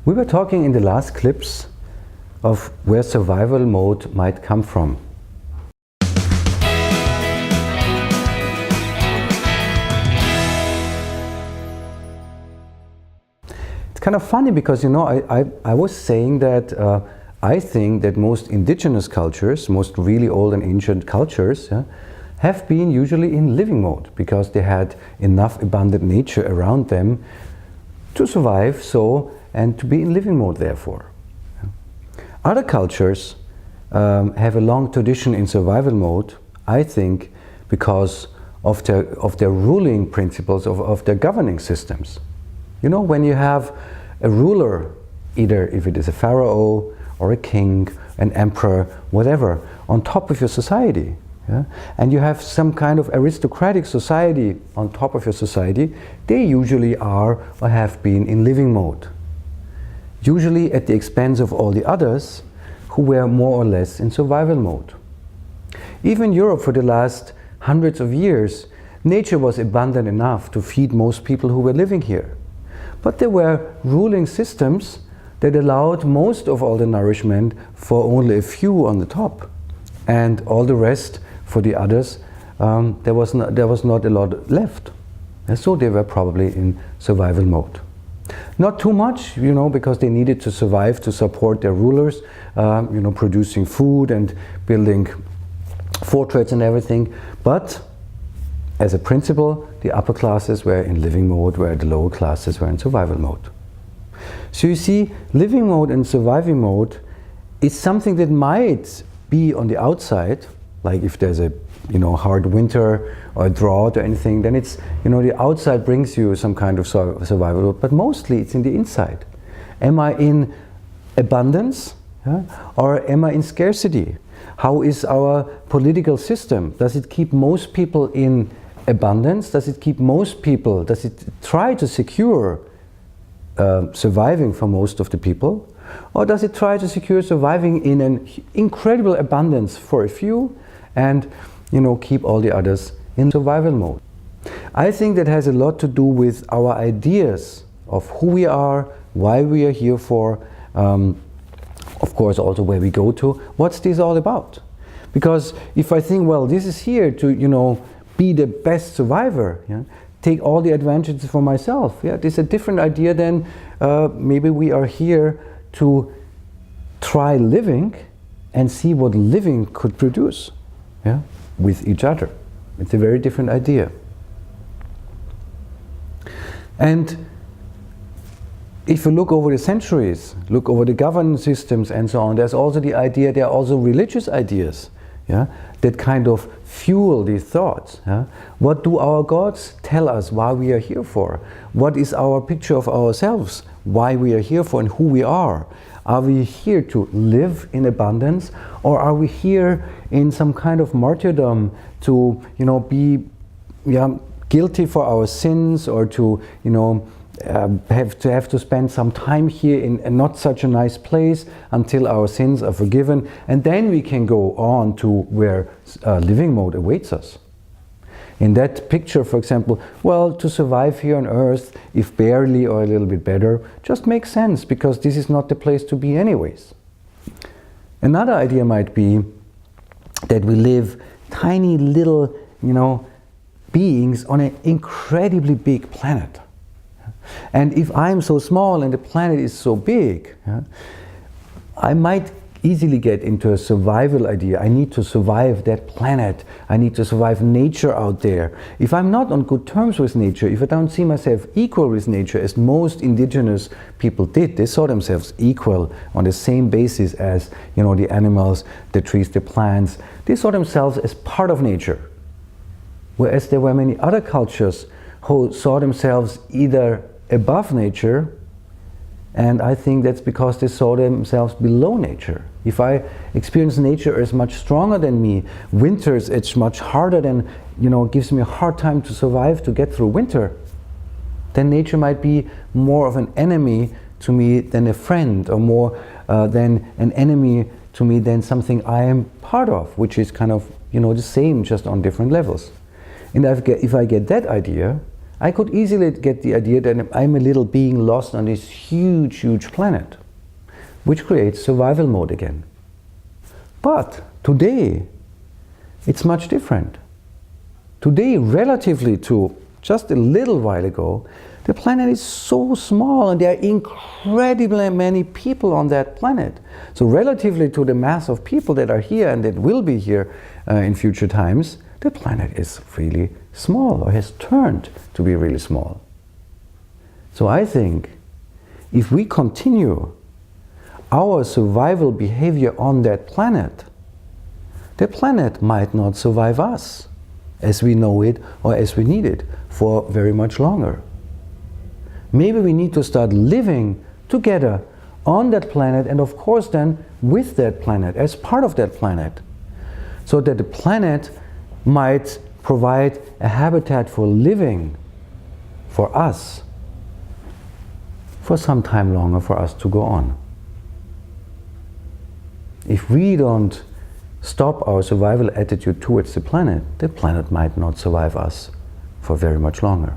We were talking in the last clips of where survival mode might come from. It's kind of funny because, you know, I was saying that I think that most indigenous cultures, most really old and ancient cultures, have been usually in living mode because they had enough abundant nature around them to survive, and to be in living mode therefore. Other cultures have a long tradition in survival mode, I think, because of their ruling principles, of their governing systems. You know, when you have a ruler, either if it is a pharaoh or a king, an emperor, whatever, on top of your society, and you have some kind of aristocratic society on top of your society, they usually are or have been in living mode. Usually at the expense of all the others who were more or less in survival mode. Even Europe for the last hundreds of years, nature was abundant enough to feed most people who were living here. But there were ruling systems that allowed most of all the nourishment for only a few on the top, and all the rest for the others, there was not a lot left. And so they were probably in survival mode. Not too much, you know, because they needed to survive to support their rulers, you know, producing food and building fortresses and everything. But as a principle, the upper classes were in living mode, where the lower classes were in survival mode. So you see, living mode and surviving mode is something that might be on the outside, like if there's a, you know, hard winter or a drought or anything, then it's, you know, the outside brings you some kind of survival mode, but mostly it's in the inside. Am I in abundance, or am I in scarcity? How is our political system? Does it keep most people in abundance? Does it keep most people, does it try to secure surviving for most of the people? Or does it try to secure surviving in an incredible abundance for a few and, you know, keep all the others in survival mode? I think that has a lot to do with our ideas of who we are, why we are here for, of course also where we go to. What's this all about? Because if I think, well, this is here to, you know, be the best survivor, take all the advantages for myself. This is a different idea than maybe we are here to try living and see what living could produce with each other. It's a very different idea. And if you look over the centuries, look over the governance systems and so on, there's also the idea, there are also religious ideas that kind of fuel these thoughts. What do our gods tell us why we are here for? What is our picture of ourselves, why we are here for and who we are? Are we here to live in abundance, or are we here in some kind of martyrdom to, you know, be guilty for our sins, or to, you know, have to spend some time here in not such a nice place until our sins are forgiven, and then we can go on to where living mode awaits us. In that picture, for example, well, to survive here on earth, if barely or a little bit better, just makes sense, because this is not the place to be anyways. Another idea might be that we live tiny little, you know, beings on an incredibly big planet. And if I'm so small and the planet is so big, I might easily get into a survival idea. I need to survive that planet. I need to survive nature out there. If I'm not on good terms with nature, if I don't see myself equal with nature, as most indigenous people did, they saw themselves equal on the same basis as, you know, the animals, the trees, the plants. They saw themselves as part of nature. Whereas there were many other cultures who saw themselves either above nature, and I think that's because they saw themselves below nature. If I experience nature as much stronger than me, winters it's much harder than, you know, gives me a hard time to survive, to get through winter, then nature might be more of an enemy to me than a friend, or more than an enemy to me than something I am part of, which is kind of, you know, the same, just on different levels. And if I get that idea, I could easily get the idea that I'm a little being lost on this huge, huge planet, which creates survival mode again. But today, it's much different. Today, relatively to just a little while ago, the planet is so small and there are incredibly many people on that planet. So relatively to the mass of people that are here and that will be here in future times, the planet is really small, or has turned to be really small. So I think if we continue our survival behavior on that planet, the planet might not survive us as we know it or as we need it for very much longer. Maybe we need to start living together on that planet, and of course then with that planet, as part of that planet, so that the planet might provide a habitat for living for us for some time longer, for us to go on. If we don't stop our survival attitude towards the planet might not survive us for very much longer.